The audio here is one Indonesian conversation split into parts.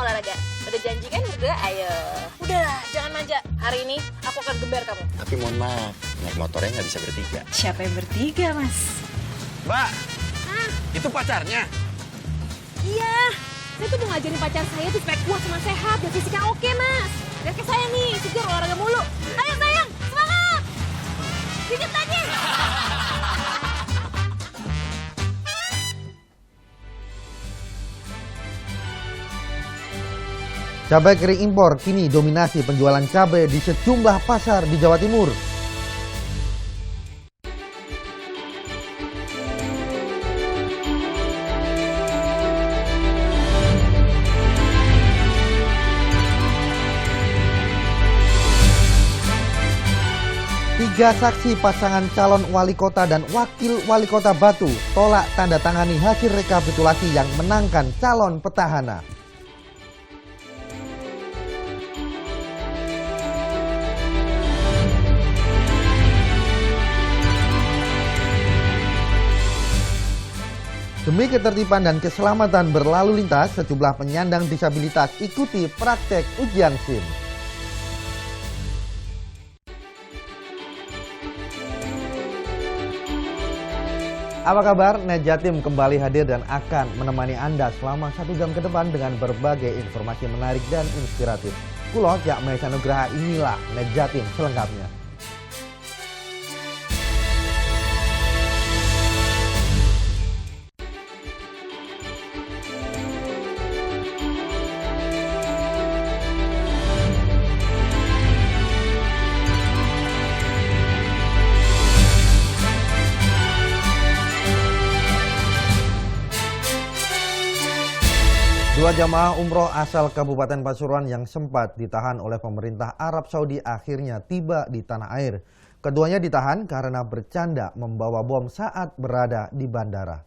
olahraga. Udah janji kan berdua? Ayo. Udahlah, jangan manja. Hari ini aku akan gembar kamu. Tapi mohon maaf, naik motornya nggak bisa bertiga. Siapa yang bertiga, Mas? Mbak, itu pacarnya? Iya, saya tuh mau ngajarin pacar saya tuh supaya kuat sama sehat dan fisiknya oke, Mas. Lihat kayak saya nih, segar olahraga mulu. Ayo sayang, semangat! Dikit lagi! Cabai kering impor kini dominasi penjualan cabai di sejumlah pasar di Jawa Timur. Tiga saksi pasangan calon wali kota dan wakil wali kota Batu tolak tanda tangani hasil rekapitulasi yang menangkan calon petahana. Demi ketertiban dan keselamatan berlalu lintas, sejumlah penyandang disabilitas ikuti praktek ujian SIM. Apa kabar? Net Jatim kembali hadir dan akan menemani Anda selama 1 jam ke depan dengan berbagai informasi menarik dan inspiratif. Kulo Jak Maesa Nugraha, inilah Net Jatim selengkapnya. Dua jamaah umroh asal Kabupaten Pasuruan yang sempat ditahan oleh pemerintah Arab Saudi akhirnya tiba di tanah air. Keduanya ditahan karena bercanda membawa bom saat berada di bandara.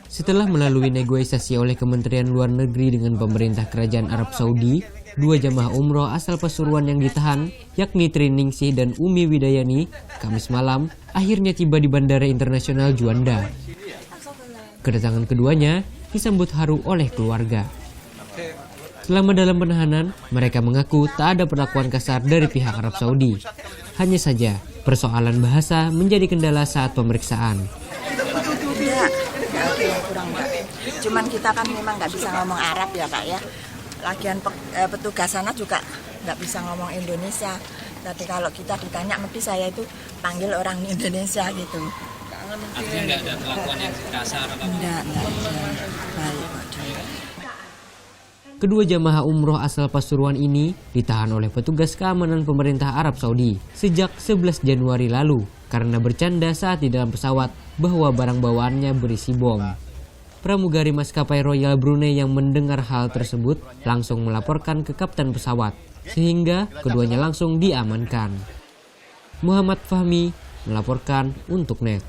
Setelah melalui negosiasi oleh Kementerian Luar Negeri dengan pemerintah Kerajaan Arab Saudi, dua jamaah umroh asal Pasuruan yang ditahan, yakni Triningsih dan Umi Widayani, Kamis malam akhirnya tiba di Bandara Internasional Juanda. Kedatangan keduanya disambut haru oleh keluarga. Selama dalam penahanan, mereka mengaku tak ada perlakuan kasar dari pihak Arab Saudi. Hanya saja, persoalan bahasa menjadi kendala saat pemeriksaan. Enggak kurang enggak. Cuman kita kan memang nggak bisa ngomong Arab ya Pak ya. Lagian petugas sana juga nggak bisa ngomong Indonesia. Tapi kalau kita ditanya, mesti saya itu panggil orang Indonesia gitu. Artinya nggak ada perlakuan yang kasar atau apa? Enggak baik Pak. Kedua jamaah umroh asal Pasuruan ini ditahan oleh petugas keamanan pemerintah Arab Saudi sejak 11 Januari lalu karena bercanda saat di dalam pesawat bahwa barang bawaannya berisi bom. Pramugari maskapai Royal Brunei yang mendengar hal tersebut langsung melaporkan ke kapten pesawat, sehingga keduanya langsung diamankan. Muhammad Fahmi melaporkan untuk NET.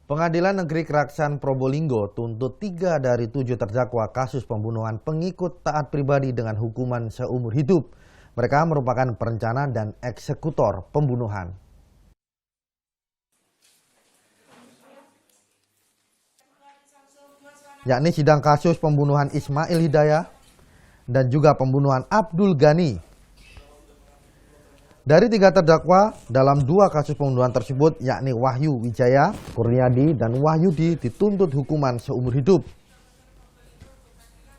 Pengadilan Negeri Keraksan Probolinggo tuntut 3 dari 7 terdakwa kasus pembunuhan pengikut taat pribadi dengan hukuman seumur hidup. Mereka merupakan perencana dan eksekutor pembunuhan. Yakni sidang kasus pembunuhan Ismail Hidayah dan juga pembunuhan Abdul Ghani. Dari 3 terdakwa dalam 2 kasus pembunuhan tersebut, yakni Wahyu Wijaya, Kurniadi, dan Wahyudi dituntut hukuman seumur hidup.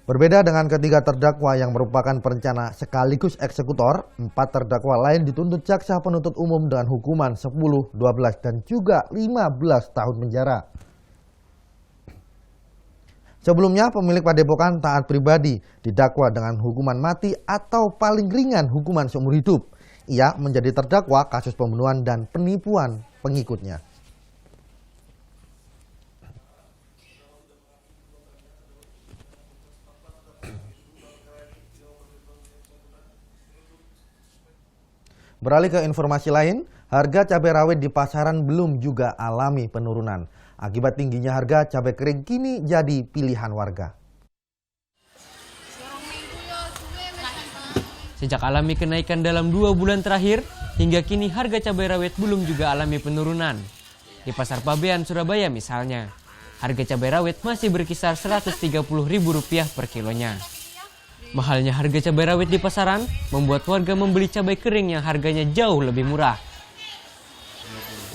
Berbeda dengan ketiga terdakwa yang merupakan perencana sekaligus eksekutor, 4 terdakwa lain dituntut jaksa penuntut umum dengan hukuman 10, 12, dan juga 15 tahun penjara. Sebelumnya, pemilik padepokan taat pribadi didakwa dengan hukuman mati atau paling ringan hukuman seumur hidup. Ia menjadi terdakwa kasus pembunuhan dan penipuan pengikutnya. Beralih ke informasi lain, harga cabai rawit di pasaran belum juga alami penurunan. Akibat tingginya harga cabai kering kini jadi pilihan warga. Sejak alami kenaikan dalam 2 bulan terakhir, hingga kini harga cabai rawit belum juga alami penurunan. Di Pasar Pabean, Surabaya misalnya, harga cabai rawit masih berkisar Rp130.000 per kilonya. Mahalnya harga cabai rawit di pasaran membuat warga membeli cabai kering yang harganya jauh lebih murah.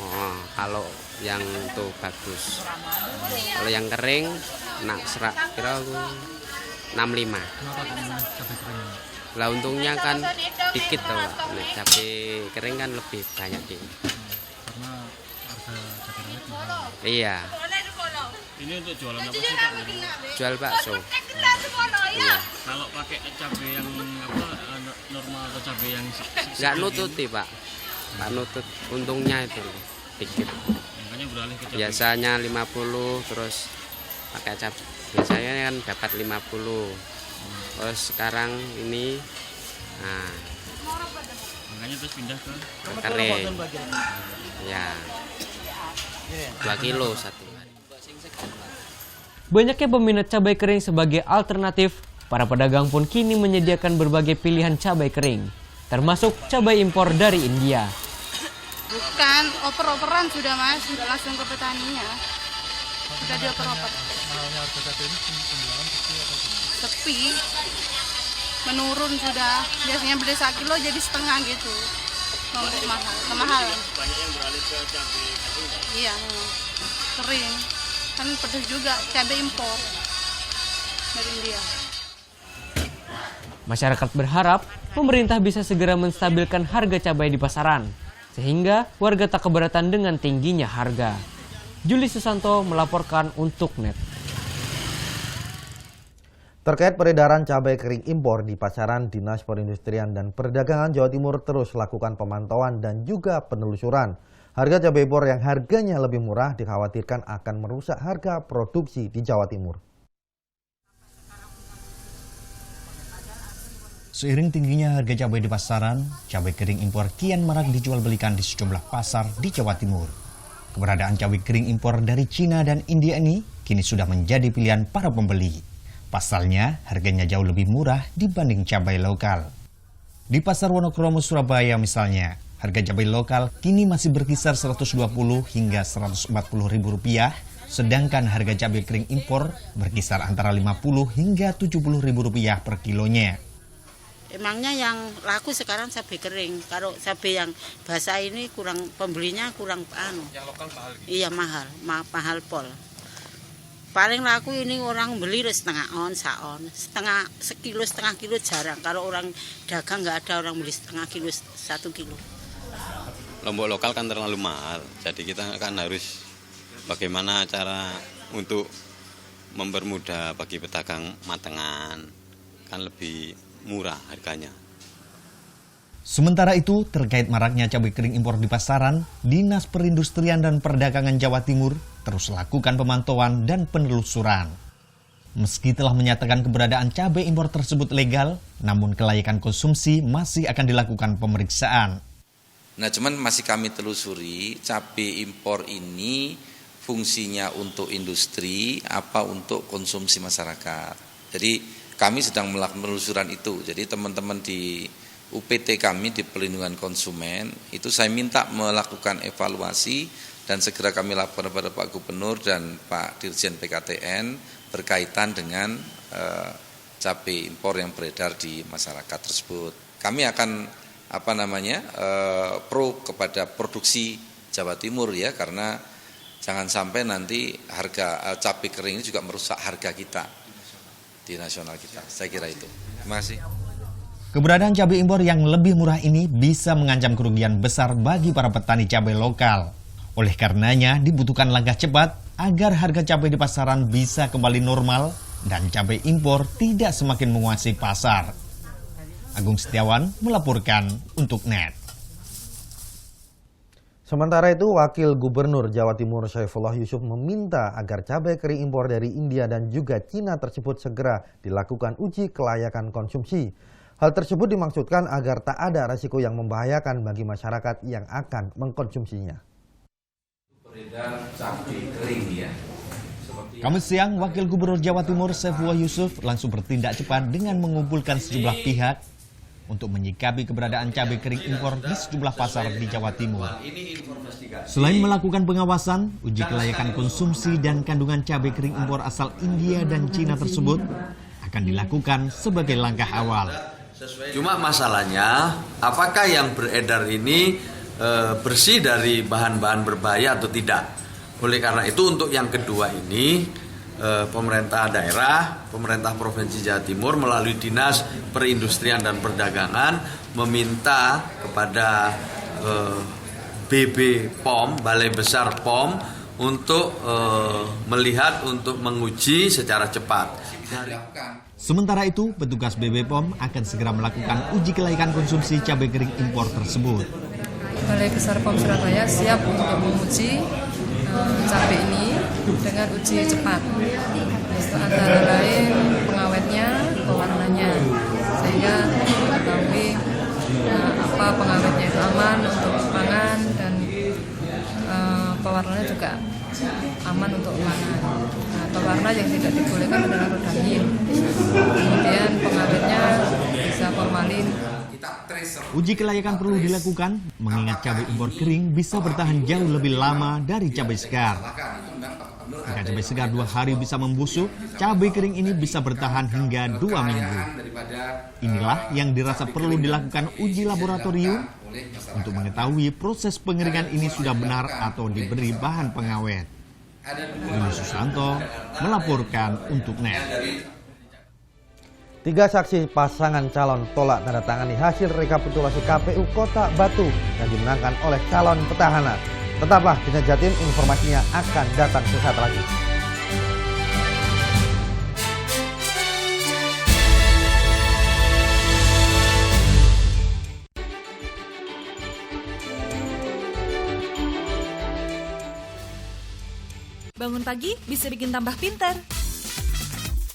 Oh, kalau yang itu bagus. Kalau yang kering, nak serak kira 65. Lah untungnya kan dikit tuh, Pak. Cabai kering kan lebih banyak di. Karena harga cabai rawit mahal. Iya. Ini untuk jualan apa sih, Pak? Jual bakso. Iya. Kalau pakai cabai yang apa normal atau cabai yang Nggak nututi, Pak. Nggak nutut. Untungnya itu dikit. makanya beralih ke cabai. Biasanya 50 terus pakai cabai. Biasanya kan dapat 50. Terus sekarang ini nah Makanya terus pindah ke kering. Ya. 2 kilo satu. Banyaknya peminat cabai kering sebagai alternatif, para pedagang pun kini menyediakan berbagai pilihan cabai kering, termasuk cabai impor dari India. Bukan, oper-operan sudah Mas, sudah langsung ke petaninya. Sudah dioper-oper. Sepi, menurun sudah. Biasanya beli 1 kilo jadi setengah gitu. Nombok mahal, kemahalan. banyak yang beralih ke cabai kering. Iya, memang. Kering. Kan pedas juga, cabai impor dari India. Masyarakat berharap pemerintah bisa segera menstabilkan harga cabai di pasaran, sehingga warga tak keberatan dengan tingginya harga. Juli Susanto melaporkan untuk NET. Terkait peredaran cabai kering impor di pasaran, Dinas Perindustrian dan Perdagangan Jawa Timur terus lakukan pemantauan dan juga penelusuran. Harga cabai impor yang harganya lebih murah dikhawatirkan akan merusak harga produksi di Jawa Timur. Seiring tingginya harga cabai di pasaran, cabai kering impor kian marak dijual belikan di sejumlah pasar di Jawa Timur. Keberadaan cabai kering impor dari Cina dan India ini kini sudah menjadi pilihan para pembeli. Pasalnya, harganya jauh lebih murah dibanding cabai lokal. Di Pasar Wonokromo, Surabaya misalnya, harga cabai lokal kini masih berkisar Rp120 hingga Rp140.000, sedangkan harga cabai kering impor berkisar antara Rp50 hingga Rp70.000 per kilonya. Emangnya yang laku sekarang cabai kering. Kalau cabai yang basah ini kurang, pembelinya kurang Yang lokal mahal gitu? Iya mahal, mahal pol. Paling laku ini orang beli setengah on, saon, setengah kilo jarang. Kalau orang dagang nggak ada orang beli setengah kilo, 1 kilo. Lombok lokal kan terlalu mahal, jadi kita kan harus bagaimana cara untuk mempermudah bagi pedagang matengan, kan lebih murah harganya. Sementara itu, terkait maraknya cabai kering impor di pasaran, Dinas Perindustrian dan Perdagangan Jawa Timur terus lakukan pemantauan dan penelusuran. Meski telah menyatakan keberadaan cabai impor tersebut legal, namun kelayakan konsumsi masih akan dilakukan pemeriksaan. Nah, cuman masih kami telusuri cabai impor ini fungsinya untuk industri apa untuk konsumsi masyarakat. Jadi kami sedang melakukan penelusuran itu. Jadi teman-teman di UPT kami di Pelindungan Konsumen itu saya minta melakukan evaluasi dan segera kami laporkan kepada Pak Gubernur dan Pak Dirjen PKTN berkaitan dengan cabai impor yang beredar di masyarakat tersebut. Kami akan pro kepada produksi Jawa Timur ya, karena jangan sampai nanti harga cabai kering ini juga merusak harga kita di nasional kita. Saya kira itu. Terima kasih. Keberadaan cabai impor yang lebih murah ini bisa mengancam kerugian besar bagi para petani cabai lokal. Oleh karenanya dibutuhkan langkah cepat agar harga cabai di pasaran bisa kembali normal dan cabai impor tidak semakin menguasai pasar. Agung Setiawan melaporkan untuk NET. Sementara itu, Wakil Gubernur Jawa Timur Saifullah Yusuf meminta agar cabai kering impor dari India dan juga Cina tersebut segera dilakukan uji kelayakan konsumsi. Hal tersebut dimaksudkan agar tak ada resiko yang membahayakan bagi masyarakat yang akan mengkonsumsinya. Kamis siang, Wakil Gubernur Jawa Timur Saifullah Yusuf langsung bertindak cepat dengan mengumpulkan sejumlah pihak untuk menyikapi keberadaan cabai kering impor di sejumlah pasar di Jawa Timur. Selain melakukan pengawasan, uji kelayakan konsumsi dan kandungan cabai kering impor asal India dan Cina tersebut akan dilakukan sebagai langkah awal. Cuma masalahnya, apakah yang beredar ini bersih dari bahan-bahan berbahaya atau tidak? Oleh karena itu, untuk yang kedua ini, pemerintah daerah, pemerintah Provinsi Jawa Timur melalui Dinas Perindustrian dan Perdagangan meminta kepada BB POM, Balai Besar POM, untuk melihat, untuk menguji secara cepat. Sementara itu, petugas BB POM akan segera melakukan uji kelayakan konsumsi cabai kering impor tersebut. Balai Besar POM Surabaya siap untuk menguji cabai ini dengan uji cepat, antara lain pengawetnya, pewarnanya, sehingga mengetahui apa pengawetnya itu aman untuk pangan dan pewarnanya juga aman untuk pangan. Nah, pewarna yang tidak dibolehkan adalah rodamin, kemudian pengawetnya bisa formalin. Uji kelayakan perlu dilakukan mengingat cabai impor kering bisa bertahan jauh lebih lama dari cabai segar. Jika cabai segar 2 hari bisa membusuk, cabai kering ini bisa bertahan hingga 2 minggu. Inilah yang dirasa perlu dilakukan uji laboratorium untuk mengetahui proses pengeringan ini sudah benar atau diberi bahan pengawet. Yuni Susanto melaporkan untuk NET. 3 saksi pasangan calon tolak tanda tangani hasil rekapitulasi KPU Kota Batu yang dimenangkan oleh calon petahana. Tetaplah di Jatim, informasinya akan datang sesaat lagi. Bangun pagi bisa bikin tambah pintar.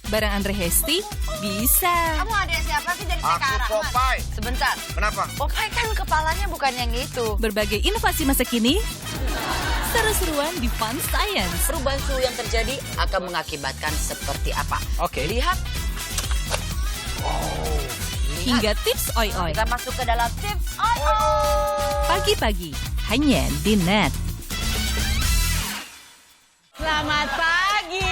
Barang Andre Hesti bisa. Kamu adik siapa sih dari sekarang? Aku Popeye. Sebentar. Kenapa? Popeye kan kepalanya bukan yang itu. Berbagai inovasi masa kini, seru-seruan di Fun Science. Perubahan suhu yang terjadi akan mengakibatkan seperti apa? Oke. Lihat. Oh. Hingga tips oi-oi. Kita masuk ke dalam tips oi-oi. Pagi-pagi, hanya di NET. Selamat pagi.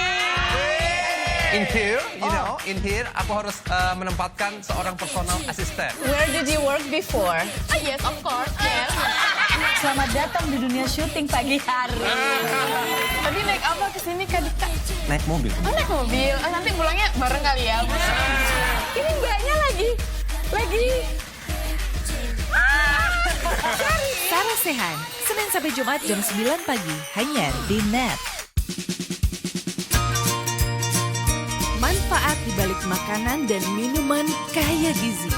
In here, aku harus menempatkan seorang personal assistant. Where did you work before? Oh yes, of course. Yes. Selamat datang di dunia syuting pagi hari. Tadi naik apa kesini Kak Dika? Naik mobil. Oh, naik mobil. Nanti pulangnya bareng kali ya. Ini mbaknya lagi. Sarah Sehan, Senin sampai Jumat jam 9 pagi, hanya di NET. Manfaat di balik makanan dan minuman kaya gizi.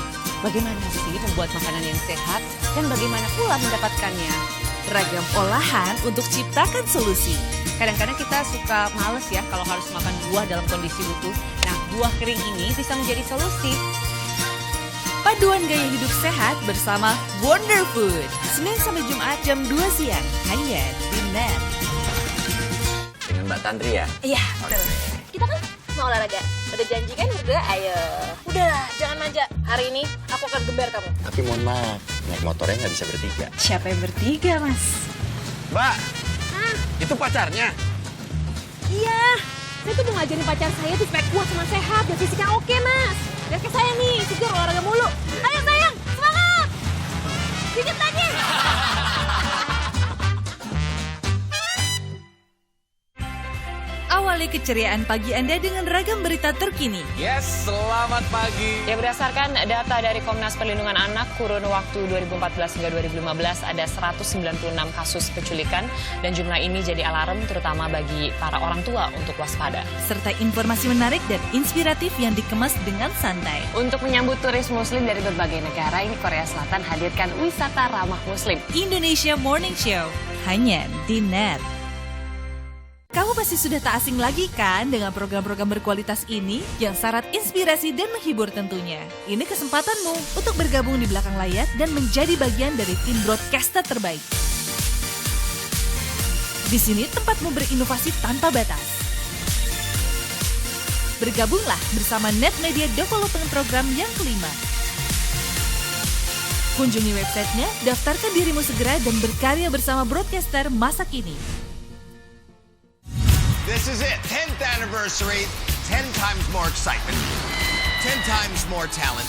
Bagaimana sih membuat makanan yang sehat dan bagaimana pula mendapatkannya? Ragam olahan untuk ciptakan solusi. Kadang-kadang kita suka males ya kalau harus makan buah dalam kondisi utuh. Nah, buah kering ini bisa menjadi solusi. Paduan gaya hidup sehat bersama Wonder Food. Senin sampai Jumat jam 2 siang, hanya di NET. Dengan Mbak Tantri ya? Iya, betul. Kita kan mau olahraga. Udah janji kan berdua, ayo. Udahlah, jangan manja. Hari ini aku akan gembar kamu. Tapi mohon maaf, naik motornya nggak bisa bertiga. Siapa yang bertiga, Mas? Mbak, itu pacarnya? Iya, saya tuh mau ngajarin pacar saya tuh supaya kuat sama sehat dan fisiknya oke, Mas. Lihat ke saya nih, segar olahraga mulu. Ayo sayang, semangat! Dikit lagi! Awali keceriaan pagi Anda dengan ragam berita terkini. Yes, selamat pagi. Ya, berdasarkan data dari Komnas Perlindungan Anak, kurun waktu 2014 hingga 2015 ada 196 kasus penculikan dan jumlah ini jadi alarm terutama bagi para orang tua untuk waspada. Serta informasi menarik dan inspiratif yang dikemas dengan santai. Untuk menyambut turis muslim dari berbagai negara, ini Korea Selatan hadirkan wisata ramah muslim. Indonesia Morning Show, hanya di NET. Kamu pasti sudah tak asing lagi kan dengan program-program berkualitas ini yang syarat inspirasi dan menghibur tentunya. Ini kesempatanmu untuk bergabung di belakang layar dan menjadi bagian dari tim broadcaster terbaik. Di sini tempatmu berinovasi tanpa batas. Bergabunglah bersama Net Media Development Program yang kelima. Kunjungi websitenya, daftarkan dirimu segera dan berkarya bersama broadcaster masa kini. This is it, 10th anniversary, 10 times more excitement, 10 times more talent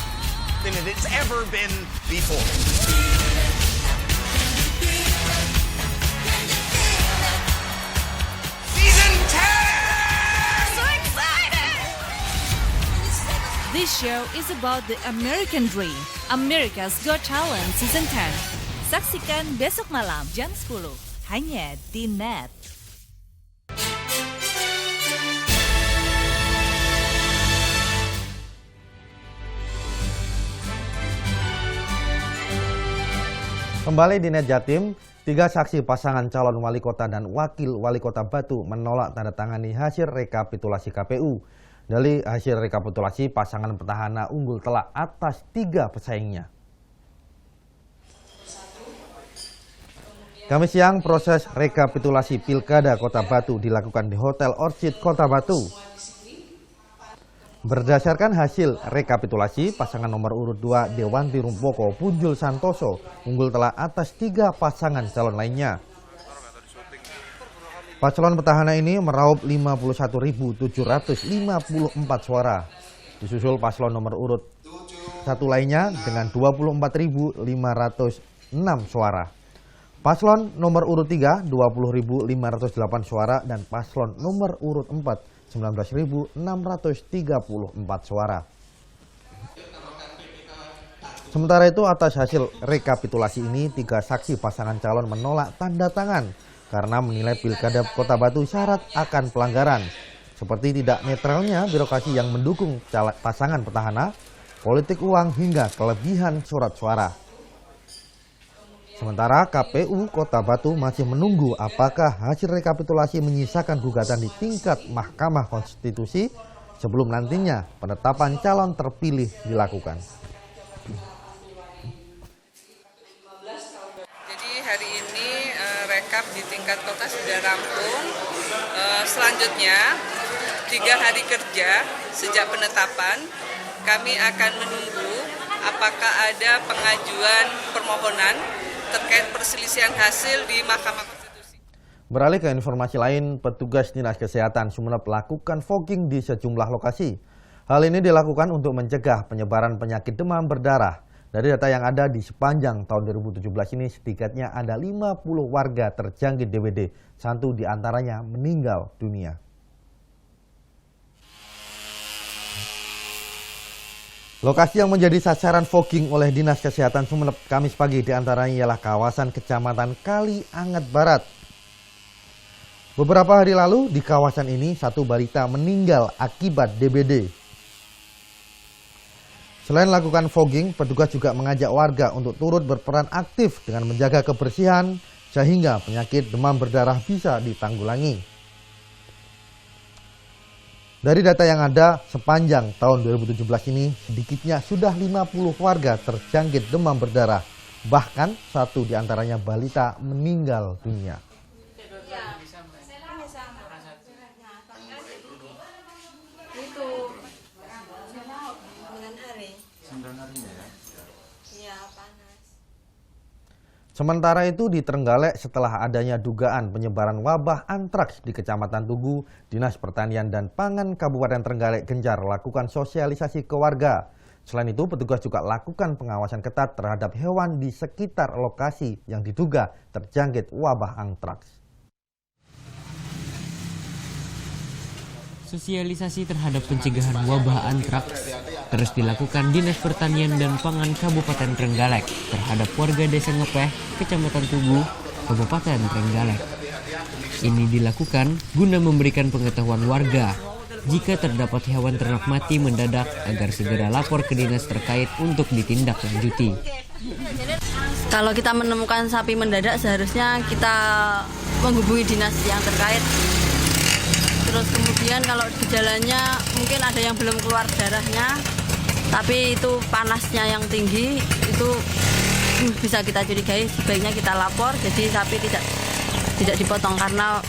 than it has ever been before. Season 10! So excited! This show is about the American dream. America's Got Talent Season 10. Saksikan besok malam jam 10 hanya di NET. Kembali di NET Jatim, 3 saksi pasangan calon wali kota dan wakil wali kota Batu menolak tanda tangani hasil rekapitulasi KPU. Dari hasil rekapitulasi, pasangan petahana unggul telak atas 3 pesaingnya. Kamis siang, proses rekapitulasi Pilkada Kota Batu dilakukan di Hotel Orchid Kota Batu. Berdasarkan hasil rekapitulasi, pasangan nomor urut 2 Dewanti Rumpoko Punjul Santoso unggul telak atas 3 pasangan calon lainnya. Paslon petahana ini meraup 51.754 suara. Disusul paslon nomor urut 1 lainnya dengan 24.506 suara. Paslon nomor urut 3 20.508 suara dan paslon nomor urut 4 19.634 suara. Sementara itu atas hasil rekapitulasi ini 3 saksi pasangan calon menolak tanda tangan karena menilai Pilkada Kota Batu syarat akan pelanggaran seperti tidak netralnya birokrasi yang mendukung pasangan petahana, politik uang hingga kelebihan surat suara. Sementara KPU Kota Batu masih menunggu apakah hasil rekapitulasi menyisakan gugatan di tingkat Mahkamah Konstitusi sebelum nantinya penetapan calon terpilih dilakukan. Jadi hari ini rekap di tingkat kota sudah rampung. Selanjutnya 3 hari kerja sejak penetapan kami akan menunggu apakah ada pengajuan permohonan terkait perselisihan hasil di Mahkamah Konstitusi. Beralih ke informasi lain, petugas Dinas Kesehatan Sumeneb melakukan fogging di sejumlah lokasi. Hal ini dilakukan untuk mencegah penyebaran penyakit demam berdarah. Dari data yang ada di sepanjang tahun 2017 ini, sedikitnya ada 50 warga terjangkit DBD. 1 diantaranya meninggal dunia. Lokasi yang menjadi sasaran fogging oleh Dinas Kesehatan Sumeneb Kamis pagi diantaranya ialah kawasan Kecamatan Kali Anget Barat. Beberapa hari lalu di kawasan ini 1 balita meninggal akibat DBD. Selain lakukan fogging, petugas juga mengajak warga untuk turut berperan aktif dengan menjaga kebersihan sehingga penyakit demam berdarah bisa ditanggulangi. Dari data yang ada, sepanjang tahun 2017 ini, sedikitnya sudah 50 warga terjangkit demam berdarah. Bahkan 1 diantaranya balita meninggal dunia. Sementara itu di Trenggalek setelah adanya dugaan penyebaran wabah antraks di Kecamatan Tugu, Dinas Pertanian dan Pangan Kabupaten Trenggalek gencar lakukan sosialisasi ke warga. Selain itu petugas juga lakukan pengawasan ketat terhadap hewan di sekitar lokasi yang diduga terjangkit wabah antraks. Sosialisasi terhadap pencegahan wabah antraks terus dilakukan Dinas Pertanian dan Pangan Kabupaten Trenggalek terhadap warga Desa Ngepeh, Kecamatan Tugu, Kabupaten Trenggalek. Ini dilakukan guna memberikan pengetahuan warga jika terdapat hewan ternak mati mendadak agar segera lapor ke dinas terkait untuk ditindaklanjuti. Kalau kita menemukan sapi mendadak seharusnya kita menghubungi dinas yang terkait. Terus kemudian kalau gejalanya mungkin ada yang belum keluar darahnya, tapi itu panasnya yang tinggi, itu bisa kita curigai, sebaiknya kita lapor. Jadi sapi tidak dipotong karena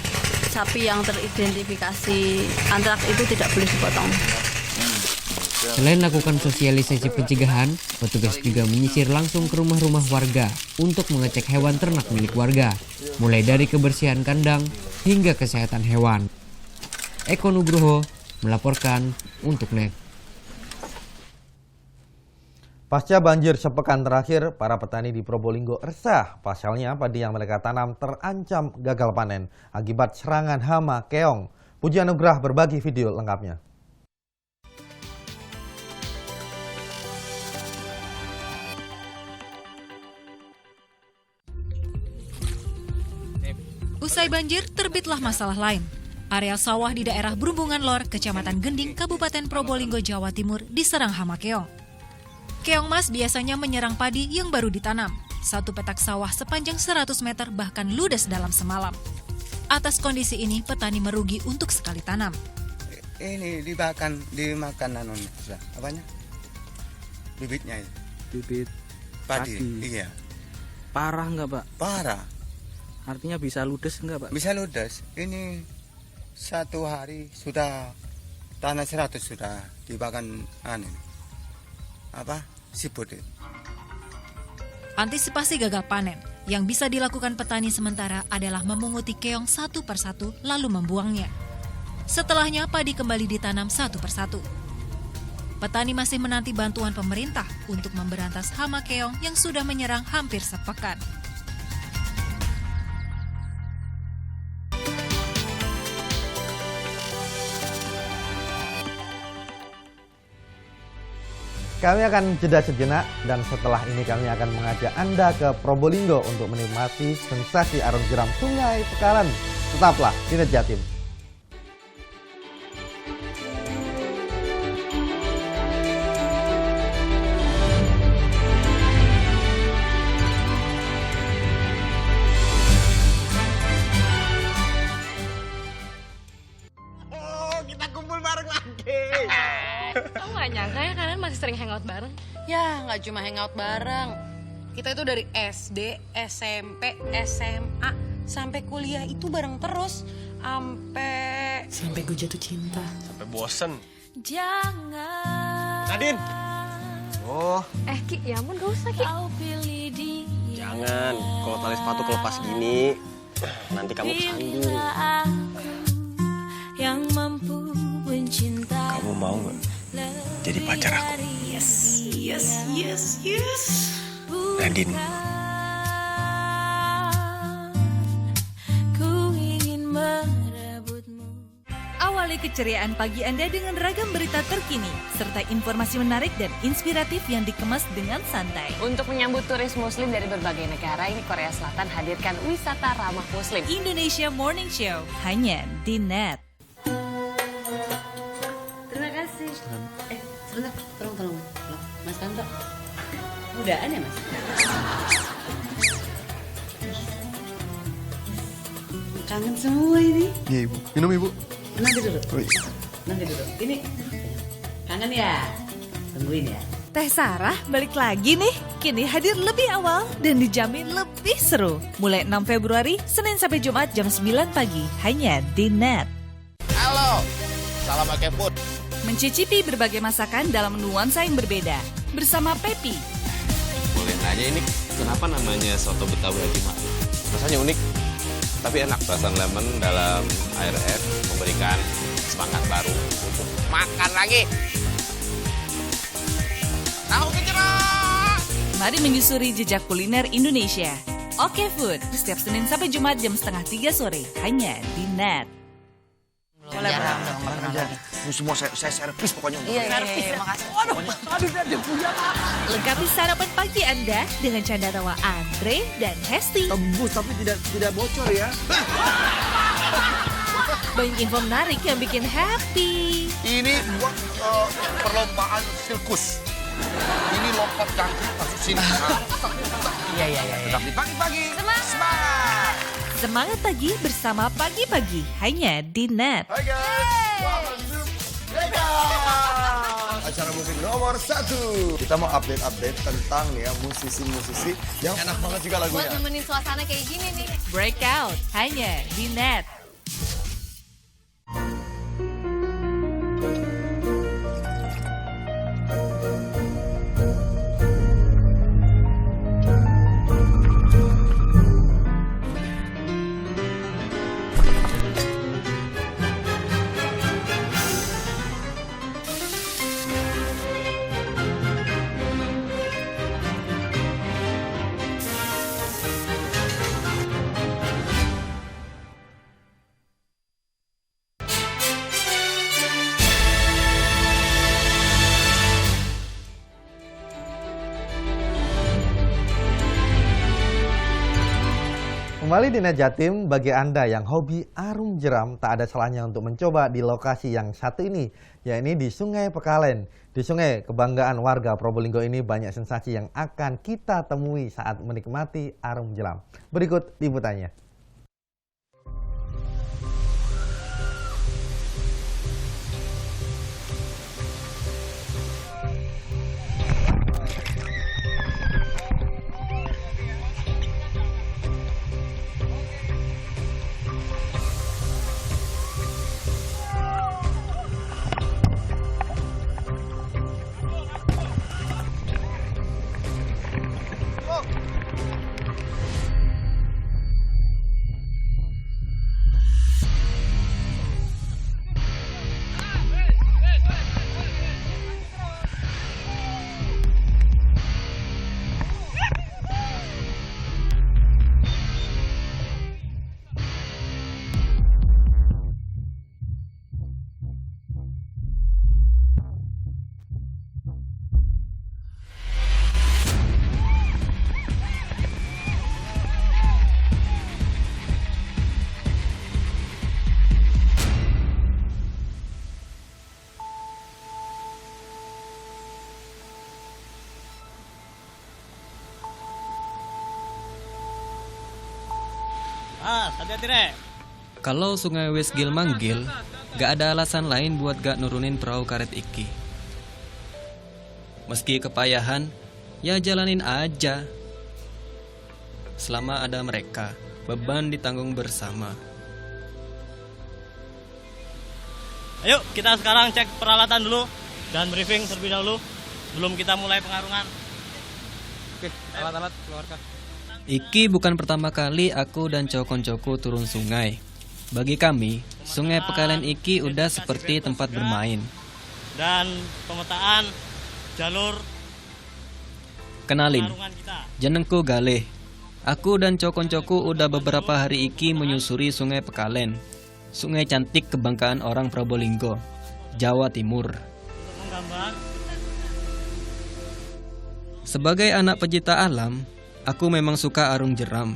sapi yang teridentifikasi antraks itu tidak boleh dipotong. Selain lakukan sosialisasi pencegahan, petugas juga menyisir langsung ke rumah-rumah warga untuk mengecek hewan ternak milik warga, mulai dari kebersihan kandang hingga kesehatan hewan. Eko Nugroho melaporkan untuk NET. Pasca banjir sepekan terakhir, para petani di Probolinggo resah. Pasalnya, padi yang mereka tanam terancam gagal panen akibat serangan hama keong. Puji Anugrah berbagi video lengkapnya. Usai banjir, terbitlah masalah lain. Areal sawah di daerah Brumbungan Lor, Kecamatan Gending, Kabupaten Probolinggo, Jawa Timur diserang hama keong. Keong mas biasanya menyerang padi yang baru ditanam. Satu petak sawah sepanjang 100 meter bahkan ludes dalam semalam. Atas kondisi ini, petani merugi untuk sekali tanam. Ini dimakan apanya? Bibitnya itu. Bibit padi. padi. Iya. Parah nggak, Pak? Parah. Artinya bisa ludes nggak, Pak? Bisa ludes. Ini 1 hari sudah tanah 100 sudah dimakan siput itu. Antisipasi gagal panen yang bisa dilakukan petani sementara adalah memunguti keong satu persatu lalu membuangnya. Setelahnya padi kembali ditanam satu persatu. Petani masih menanti bantuan pemerintah untuk memberantas hama keong yang sudah menyerang hampir sepekan. Kami akan jeda sejenak dan setelah ini kami akan mengajak Anda ke Probolinggo untuk menikmati sensasi arung jeram Sungai Pekalan. Tetaplah di NET Jatim. Kamu gak nyangka ya kalian masih sering hangout bareng? Ya, nggak cuma hangout bareng. Kita itu dari SD, SMP, SMA, sampai kuliah itu bareng terus. Sampai gue jatuh cinta. Sampai bosen. Jangan. Nadine. Oh. Ki, ya ampun gak usah Ki. Jangan, kalau tali sepatu kelepas gini, nanti kamu kesandung. Yang mampu mencinta. Kamu mau nggak jadi pacar aku? Yes. Nadine. Ku ingin merebutmu. Awali keceriaan pagi Anda dengan ragam berita terkini, serta informasi menarik dan inspiratif yang dikemas dengan santai. Untuk menyambut turis muslim dari berbagai negara, ini Korea Selatan hadirkan wisata ramah muslim. Indonesia Morning Show, hanya di NET. Terima kasih. Sebentar, tolong. Mas Tanto. Mudaan ya, Mas? Kangen semua ini. Iya, Ibu. Minum, Ibu. Nanti dulu. Oh, iya. Nanti dulu. Ini kangen ya? Tungguin ya. Teh Sarah balik lagi nih. Kini hadir lebih awal dan dijamin lebih seru. Mulai 6 Februari, Senin sampai Jumat jam 9 pagi, hanya di NET. Halo, salam pakai food. Mencicipi berbagai masakan dalam nuansa yang berbeda. Bersama Pepi. Boleh nanya ini kenapa namanya soto Betawi Haji Ma'ruf? Rasanya unik, tapi enak. Rasa lemon dalam air es memberikan semangat baru untuk makan lagi. Tahu gejrot! Mari menyusuri jejak kuliner Indonesia. Oke Food, setiap Senin sampai Jumat jam 2:30 sore, hanya di NET. Boleh, Semua saya servis pokoknya. Iya, makasih. Aduh, lengkapi sarapan pagi Anda dengan canda tawa Andre dan Hesti. Tembus tapi tidak bocor ya. Banyak info menarik yang bikin happy. Ini perlombaan sirkus. Ini lompat jangkrik masuk sini. Iya. Tetap di pagi-pagi. Semangat. Semangat pagi bersama Pagi-Pagi, hanya di NET. Hai guys. Acara musik nomor 1. Kita mau update tentang ya musisi-musisi yang enak banget juga lagunya. Buat nemenin suasana kayak gini nih. Breakout, hanya di NET. Kembali di Net Jatim, bagi Anda yang hobi arung jeram, tak ada salahnya untuk mencoba di lokasi yang satu ini, yakni di Sungai Pekalen. Di sungai kebanggaan warga Probolinggo ini banyak sensasi yang akan kita temui saat menikmati arung jeram. Berikut liputannya. Kalau sungai Wesgil manggil, gak ada alasan lain buat gak nurunin perahu karet Iki. Meski kepayahan, ya jalanin aja. Selama ada mereka, beban ditanggung bersama. Ayo kita sekarang cek peralatan dulu dan briefing terlebih dahulu sebelum kita mulai pengarungan. Oke, alat-alat keluarkan. Iki bukan pertama kali aku dan cowok-cowokku turun sungai. Bagi kami, Sungai Pekalen Iki udah seperti tempat bermain. Dan pemetaan jalur. Kenalin, jenengku Galih. Aku dan cowok-cowokku udah beberapa hari iki menyusuri Sungai Pekalen. Sungai cantik kebanggaan orang Probolinggo, Jawa Timur. Sebagai anak pecinta alam, aku memang suka arung jeram.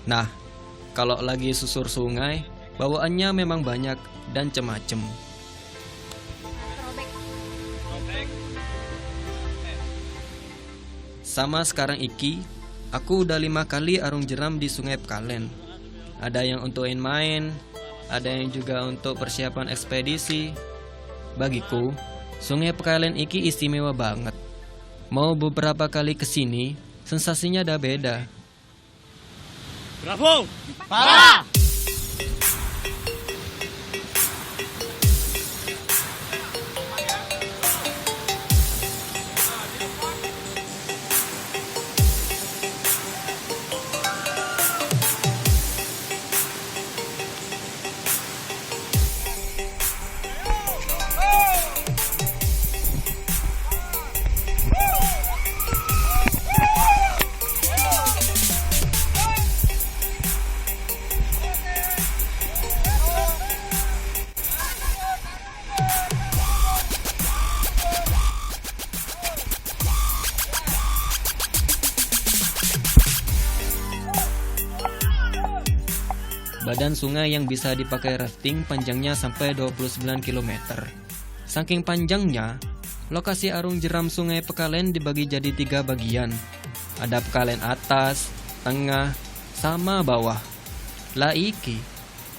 Nah, kalau lagi susur sungai, bawaannya memang banyak dan cemacem. Sama sekarang iki, aku udah 5 kali arung jeram di Sungai Pekalen. Ada yang untukin main, ada yang juga untuk persiapan ekspedisi. Bagiku, Sungai Pekalen iki istimewa banget. Mau beberapa kali kesini, sensasinya udah beda. Bravo! Parah! Badan sungai yang bisa dipakai rafting panjangnya sampai 29 km. Saking panjangnya, lokasi arung jeram Sungai Pekalen dibagi jadi 3 bagian. Ada Pekalen atas, tengah, sama bawah. Lah iki,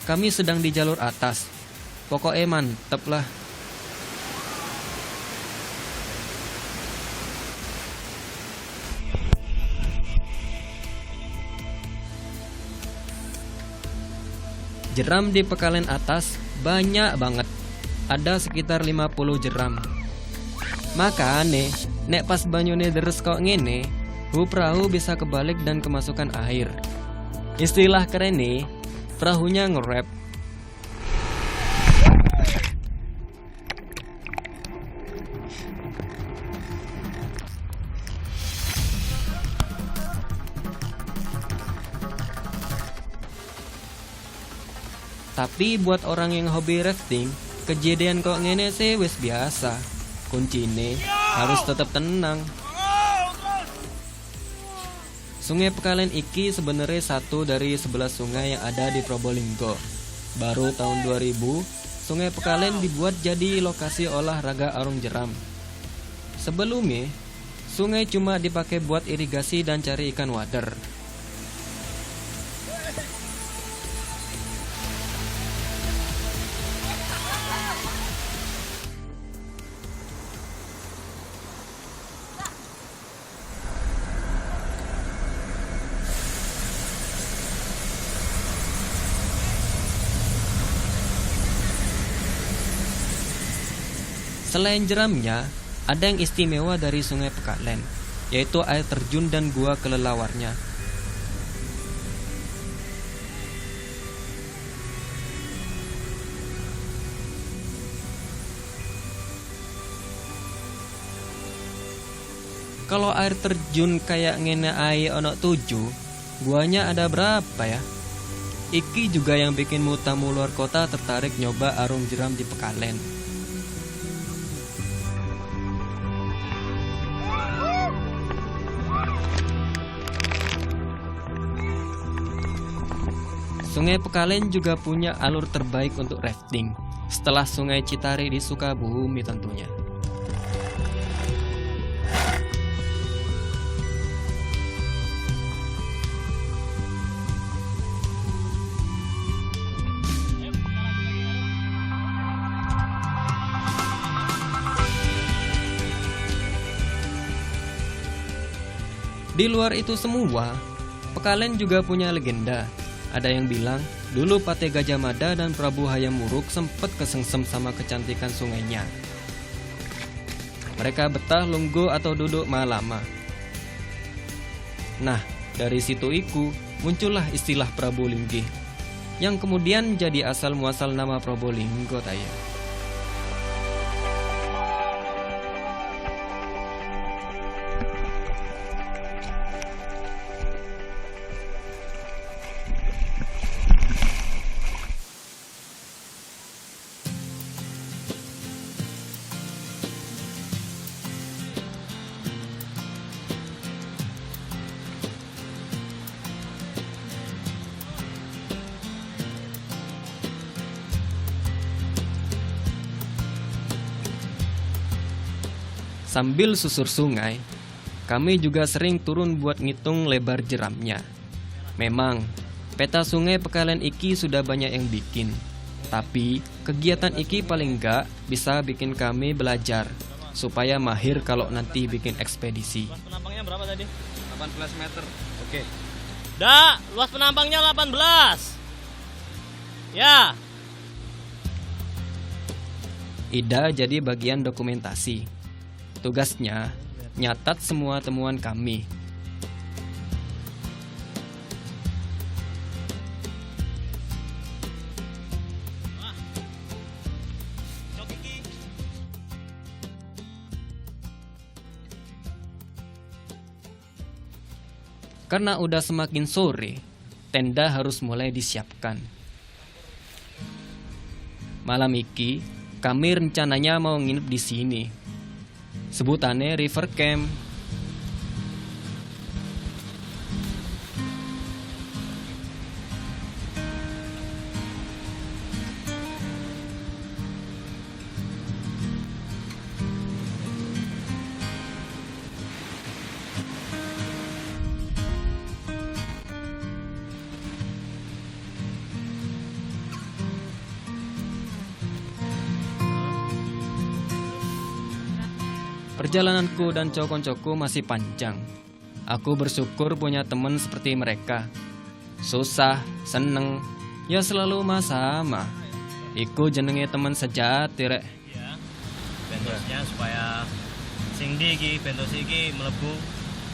kami sedang di jalur atas. Pokoknya mantep lah. Jeram di Pekalen atas banyak banget. Ada sekitar 50 jeram. Makane, nek pas banyune deres kok ngene, perahu bisa kebalik dan kemasukan air. Istilah kerennya, perahunya nge-rap. Tapi buat orang yang hobi rafting, kejadian kok ngene sih wis biasa. Kuncine harus tetap tenang. Sungai Pekalen iki sebenarnya satu dari 11 sungai yang ada di Probolinggo. Baru tahun 2000, Sungai Pekalen dibuat jadi lokasi olahraga arung jeram. Sebelumnya, sungai cuma dipakai buat irigasi dan cari ikan wader. Selain jeramnya, ada yang istimewa dari Sungai Pekalen, yaitu air terjun dan gua kelelawarnya. Kalau air terjun kayak ngene ae ono 7, guanya ada berapa ya? Iki juga yang bikin tamu luar kota tertarik nyoba arung jeram di Pekalen. Sungai Pekalen juga punya alur terbaik untuk rafting, setelah Sungai Citari di Sukabumi tentunya. Di luar itu semua, Pekalen juga punya legenda. Ada yang bilang, dulu Pate Gajah Mada dan Prabu Hayam Wuruk sempat kesengsem sama kecantikan sungainya. Mereka betah lungguh atau duduk lama. Nah, dari situ iku muncullah istilah Prabu Linggih, yang kemudian jadi asal muasal nama Probolinggo taya. Sambil susur sungai, kami juga sering turun buat ngitung lebar jeramnya. Memang, peta sungai Pekalen iki sudah banyak yang bikin. Tapi, kegiatan iki paling enggak bisa bikin kami belajar, supaya mahir kalau nanti bikin ekspedisi. Luas penampangnya berapa tadi? 18 meter. Oke. Luas penampangnya 18. Ya. Ida jadi bagian dokumentasi. Tugasnya, nyatat semua temuan kami. Karena udah semakin sore, tenda harus mulai disiapkan. Malam iki, kami rencananya mau nginep di sini. Sebutannya River Camp. Perjalananku dan cowok-cowokku masih panjang. Aku bersyukur punya teman seperti mereka. Susah, seneng, ya selalu sama. Iku jenenge teman sejati rek. Ya. Bentosnya supaya sing ndi iki bentos iki mlebu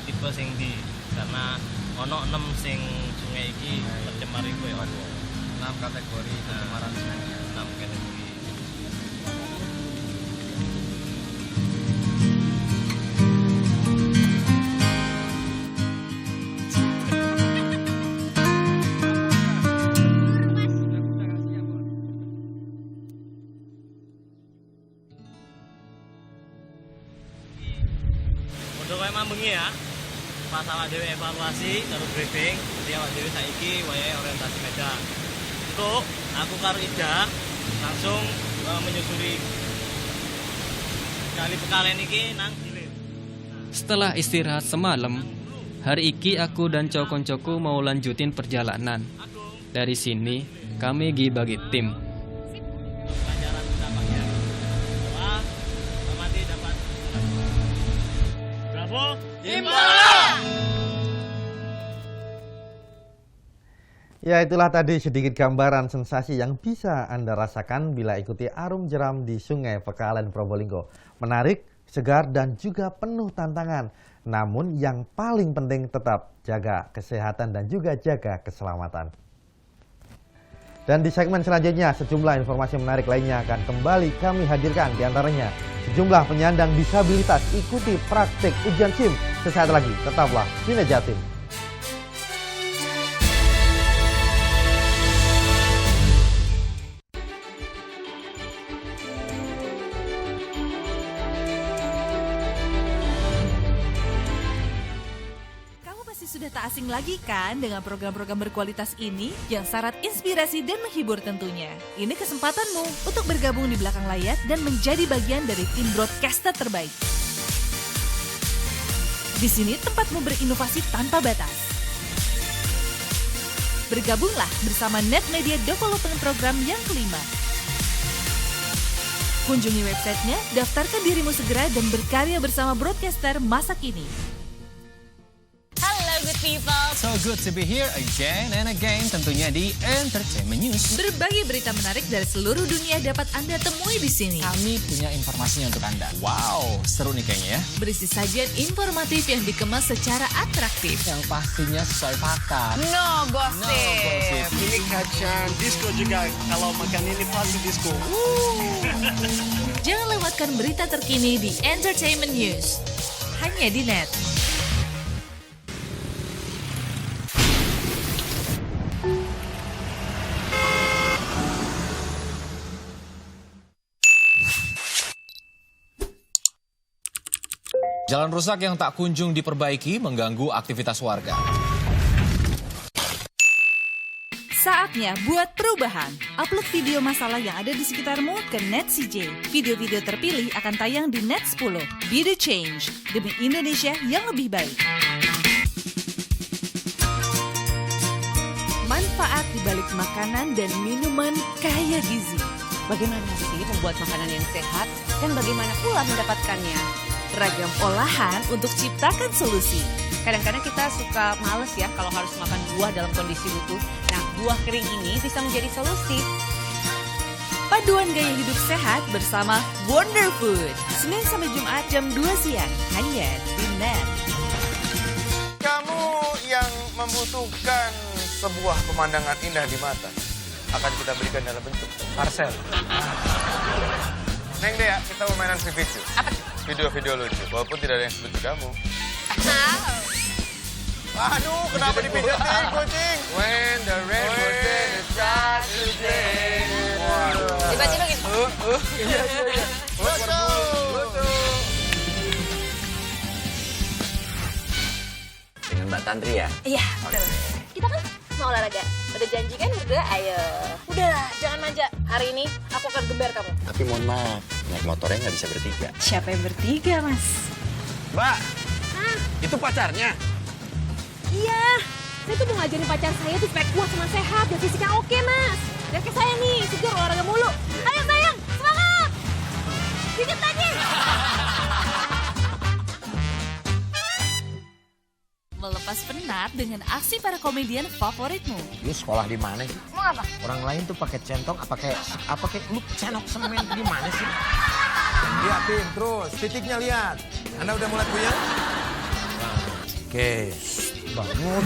tipe sing ndi. Karena ono 6 sing sungai iki tercemar iku ya. 6 kategori pencemaran sungai. 6 kategori. Udah kayak mambengi ya. pas awak dhewe evaluasi karo briefing, jadi awak dhewe saiki wayahe orientasi medan. Untuk aku karo Ida langsung menyusuri kali Pekalen iki nang hilir. Setelah istirahat semalam, hari iki aku dan koncoku mau lanjutin perjalanan. Dari sini, kami bagi tim. Pelajaran utamanya adalah amati dapat Bravo Impala! Ya, itulah tadi sedikit gambaran sensasi yang bisa Anda rasakan bila ikuti arum jeram di Sungai Pekalen Probolinggo. Menarik, segar, dan juga penuh tantangan. Namun yang paling penting tetap jaga kesehatan dan juga jaga keselamatan. Dan di segmen selanjutnya, sejumlah informasi menarik lainnya akan kembali kami hadirkan, diantaranya sejumlah penyandang disabilitas ikuti praktik ujian SIM. Sesaat lagi, tetaplah di Jatim. Sudah tak asing lagi kan dengan program-program berkualitas ini yang syarat inspirasi dan menghibur tentunya. Ini kesempatanmu untuk bergabung di belakang layar dan menjadi bagian dari tim broadcaster terbaik. Di sini tempatmu berinovasi tanpa batas. Bergabunglah bersama Net Media Development Program yang kelima. Kunjungi websitenya, daftarkan dirimu segera dan berkarya bersama broadcaster masa kini. Hello good people. So good to be here again and again, tentunya di Entertainment News. Berbagai berita menarik dari seluruh dunia dapat Anda temui di sini. Kami punya informasinya untuk Anda. Wow, seru nih kayaknya ya. Berisi sajian informatif yang dikemas secara atraktif. Yang pastinya sesuai fakta. No gossip. Ini kacang disco juga. Kalau makan ini pasti disco. Jangan lewatkan berita terkini di Entertainment News. Hanya di Net. Jalan rusak yang tak kunjung diperbaiki mengganggu aktivitas warga. Saatnya buat perubahan. Upload video masalah yang ada di sekitarmu ke Net CJ. Video-video terpilih akan tayang di Net 10. Be the change demi Indonesia yang lebih baik. Manfaat di balik makanan dan minuman kaya gizi. Bagaimana sih membuat makanan yang sehat dan bagaimana pula mendapatkannya? Ragam olahan untuk ciptakan solusi. Kadang-kadang kita suka males ya kalau harus makan buah dalam kondisi utuh. Nah, buah kering ini bisa menjadi solusi. Paduan gaya hidup sehat bersama Wonder Food. Senin sampai Jumat jam 2 siang. Hanya di Net. Kamu yang membutuhkan sebuah pemandangan indah di mata akan kita berikan dalam bentuk parcel. Neng Dea, kita mau mainan video. Video-video lucu, walaupun tidak ada yang seperti kamu. Aduh, kenapa dipijetin, kucing? When the rainbow starts to sing. Dibacain lagi. Iya. Lucu. Dengan Mbak Tantri ya? Iya, betul. Kita kan mau olahraga. Udah janji kan berdua, ayo. Udahlah, jangan manja. Hari ini aku akan gembar kamu. Tapi mohon maaf, naik motornya nggak bisa bertiga. Siapa yang bertiga, Mas? Mbak, itu pacarnya? Iya, saya tuh mau ngajarin pacar saya tuh supaya kuat sama sehat dan fisiknya oke, Mas. Dan kayak saya nih, segar olahraga mulu. Ayo sayang, semangat! Dikit lagi! Melepas penat dengan aksi para komedian favoritmu. Lu sekolah di mana sih? Mau apa? Orang lain tuh pakai centong, apa kayak lu cenok semen di mana sih? Liatin terus, titiknya lihat. Anda udah mulai puyeng? Oke, bangun.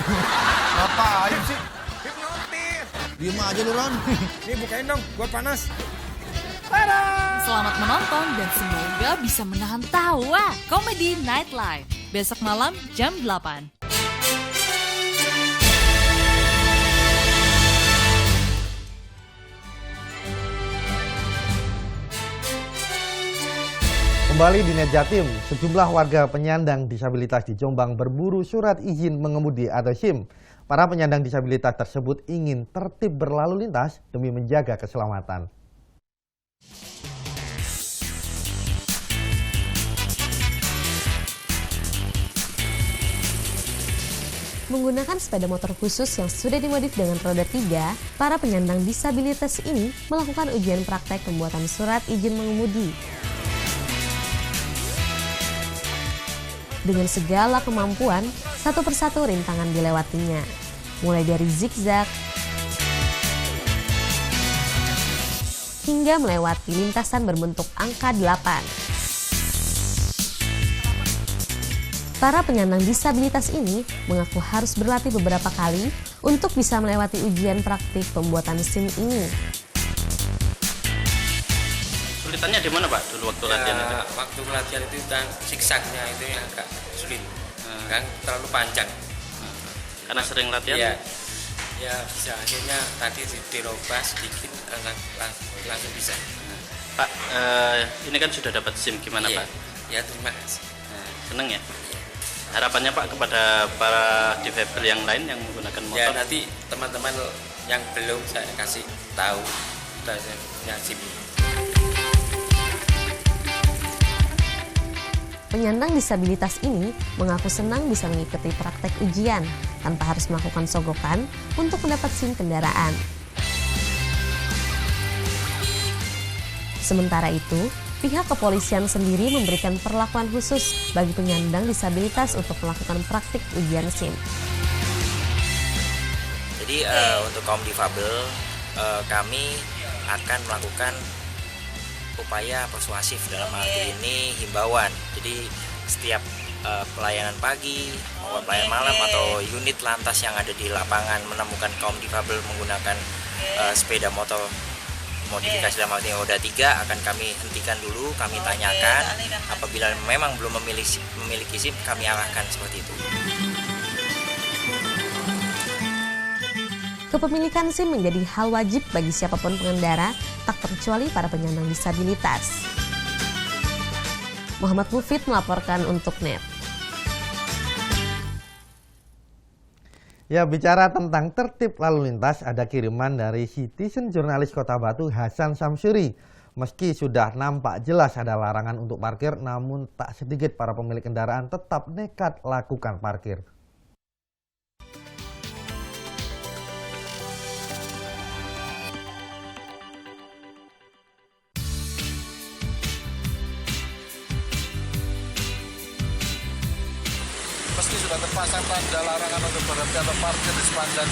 Ngapain sih? Hipnotis. Diem aja lu, Ron. Nih bukain dong, gua panas. Selamat menonton dan semoga bisa menahan tawa. Komedi Night Live. Besok malam jam 8. Kembali di Net Jatim, sejumlah warga penyandang disabilitas di Jombang berburu surat izin mengemudi atau SIM. Para penyandang disabilitas tersebut ingin tertib berlalu lintas demi menjaga keselamatan. Menggunakan sepeda motor khusus yang sudah dimodif dengan roda 3, para penyandang disabilitas ini melakukan ujian praktek pembuatan surat izin mengemudi. Dengan segala kemampuan, satu persatu rintangan dilewatinya, mulai dari zigzag hingga melewati lintasan berbentuk angka 8. Para penyandang disabilitas ini mengaku harus berlatih beberapa kali untuk bisa melewati ujian praktik pembuatan SIM ini. Sulitannya di mana Pak dulu waktu latihan itu? Waktu latihan itu kan zigzagnya itu yang agak sulit, kan terlalu panjang. Karena sering latihan? Ya bisa, akhirnya tadi dirubah sedikit langsung bisa. Pak, ini kan sudah dapat SIM, gimana Pak? Ya terima kasih. Seneng ya? Harapannya Pak kepada para difabel yang lain yang menggunakan motor? Ya nanti teman-teman yang belum saya kasih tahu punya SIM. Penyandang disabilitas ini mengaku senang bisa mengikuti praktek ujian tanpa harus melakukan sogokan untuk mendapat SIM kendaraan. Sementara itu, pihak kepolisian sendiri memberikan perlakuan khusus bagi penyandang disabilitas untuk melakukan praktik ujian SIM. Jadi untuk kaum difabel, kami akan melakukan upaya persuasif dalam arti ini himbauan. Jadi setiap pelayanan pagi maupun pelayanan malam atau unit lantas yang ada di lapangan menemukan kaum difabel menggunakan sepeda motor modifikasi dalam arti roda 3 akan kami hentikan dulu, kami tanyakan. Apabila memang belum memiliki SIM, kami arahkan seperti itu. Kepemilikan SIM menjadi hal wajib bagi siapapun pengendara, tak terkecuali para penyandang disabilitas. Muhammad Mufid melaporkan untuk NET. Ya, bicara tentang tertib lalu lintas, ada kiriman dari citizen jurnalis Kota Batu Hasan Samsuri. Meski sudah nampak jelas ada larangan untuk parkir, namun tak sedikit para pemilik kendaraan tetap nekat lakukan parkir. Meski sudah terpasang tanda larangan untuk berhenti atau parkir di sepanjang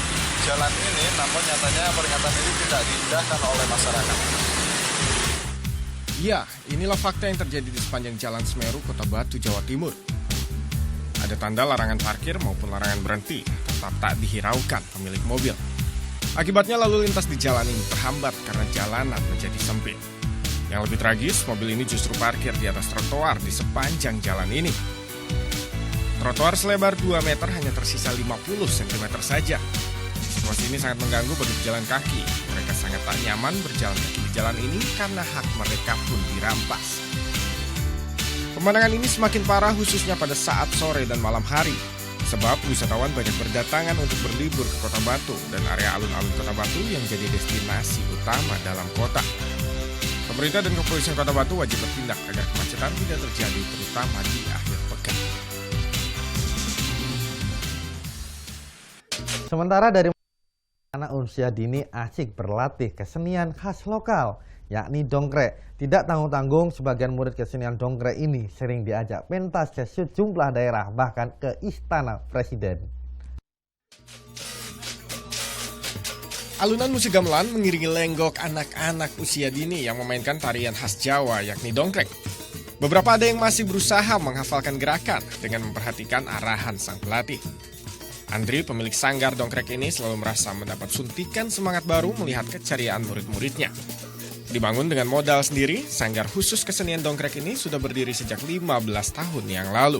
jalan ini, namun nyatanya peringatan ini tidak diindahkan oleh masyarakat. Ya, inilah fakta yang terjadi di sepanjang Jalan Semeru, Kota Batu, Jawa Timur. Ada tanda larangan parkir maupun larangan berhenti, tetap tak dihiraukan pemilik mobil. Akibatnya lalu lintas di jalan ini terhambat karena jalanan menjadi sempit. Yang lebih tragis, mobil ini justru parkir di atas trotoar di sepanjang jalan ini. Trotoar selebar 2 meter hanya tersisa 50 cm saja. Situasi ini sangat mengganggu bagi pejalan kaki. Mereka sangat tak nyaman berjalan kaki di jalan ini karena hak mereka pun dirampas. Pemandangan ini semakin parah khususnya pada saat sore dan malam hari. Sebab wisatawan banyak berdatangan untuk berlibur ke Kota Batu dan area alun-alun Kota Batu yang jadi destinasi utama dalam kota. Pemerintah dan kepolisian Kota Batu wajib bertindak agar kemacetan tidak terjadi terutama di akhir pekan. Sementara dari anak usia dini asik berlatih kesenian khas lokal, yakni dongkrek. Tidak tanggung-tanggung, sebagian murid kesenian dongkrek ini sering diajak pentas ke sejumlah daerah, bahkan ke Istana Presiden. Alunan musik gamelan mengiringi lenggok anak-anak usia dini yang memainkan tarian khas Jawa, yakni dongkrek. Beberapa ada yang masih berusaha menghafalkan gerakan dengan memperhatikan arahan sang pelatih. Andri, pemilik sanggar dongkrek ini, selalu merasa mendapat suntikan semangat baru melihat keceriaan murid-muridnya. Dibangun dengan modal sendiri, sanggar khusus kesenian dongkrek ini sudah berdiri sejak 15 tahun yang lalu.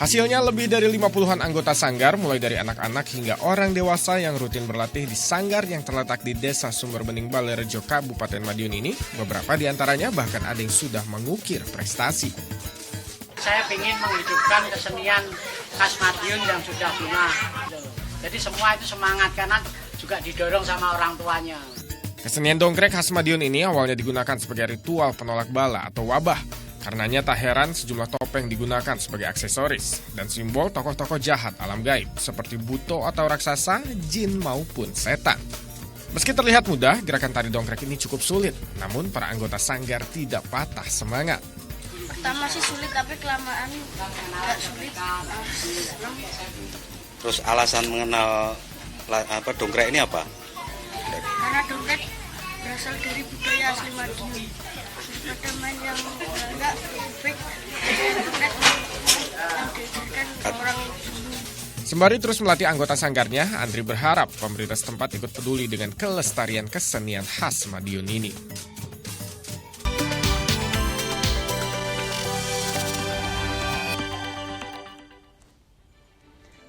Hasilnya lebih dari 50-an anggota sanggar, mulai dari anak-anak hingga orang dewasa yang rutin berlatih di sanggar yang terletak di Desa Sumberbening Balairejo, Kabupaten Madiun ini. Beberapa di antaranya bahkan ada yang sudah mengukir prestasi. Saya ingin menghidupkan kesenian khas Madiun yang sudah punah. Jadi semua itu semangat karena juga didorong sama orang tuanya. Kesenian dongkrek khas Madiun ini awalnya digunakan sebagai ritual penolak bala atau wabah. Karenanya tak heran sejumlah topeng digunakan sebagai aksesoris dan simbol tokoh-tokoh jahat alam gaib seperti buto atau raksasa, jin maupun setan. Meski terlihat mudah, gerakan tari dongkrek ini cukup sulit. Namun para anggota sanggar tidak patah semangat. Pertama sih sulit, tapi kelamaan nggak sulit. Terus alasan mengenal dongkrek ini apa? Karena dongkrek berasal dari budaya asli Madiun. Ada main yang enggak baik, dongkrek yang diajarkan orang dulu. Sembari terus melatih anggota sanggarnya, Andri berharap pemerintah setempat ikut peduli dengan kelestarian kesenian khas Madiun ini.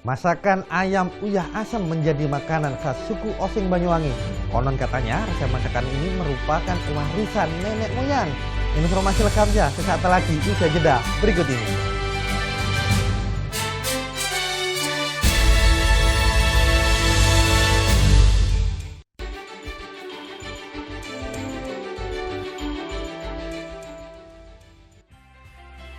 Masakan ayam uyah asam menjadi makanan khas suku Osing Banyuwangi. Konon katanya resep masakan ini merupakan warisan nenek moyang. Informasi lengkapnya sesaat lagi usai jeda berikut ini.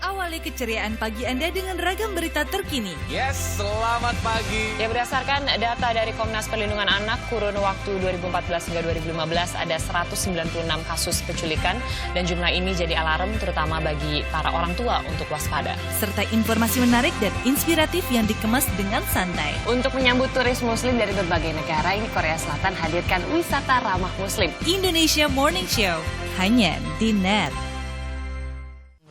Awali keceriaan pagi Anda dengan ragam berita terkini. Yes, selamat pagi. Ya, berdasarkan data dari Komnas Perlindungan Anak, kurun waktu 2014 hingga 2015 ada 196 kasus penculikan dan jumlah ini jadi alarm terutama bagi para orang tua untuk waspada. Serta informasi menarik dan inspiratif yang dikemas dengan santai. Untuk menyambut turis muslim dari berbagai negara, ini Korea Selatan hadirkan wisata ramah muslim. Indonesia Morning Show, hanya di NET.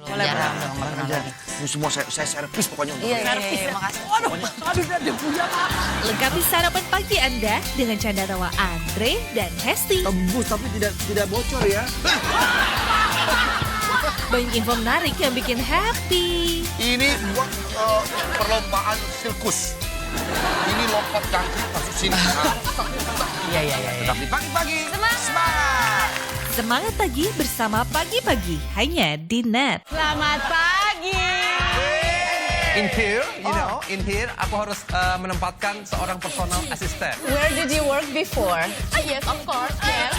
Boleh aja. Ini semua saya servis pokoknya. Iya, makasih. Lengkapi sarapan pagi Anda dengan canda tawa Andre dan Hesti. Tembus tapi tidak bocor ya. Banyak info menarik yang bikin happy. Ini buat perlombaan sirkus. Ini lompat jangkrik masuk sini. Iya. Tetap di pagi-pagi. Semangat. Semangat pagi bersama Pagi-Pagi hanya di NET. Selamat pagi. In here, aku harus menempatkan seorang personal assistant. Where did you work before? Oh, yes, of course. Yes.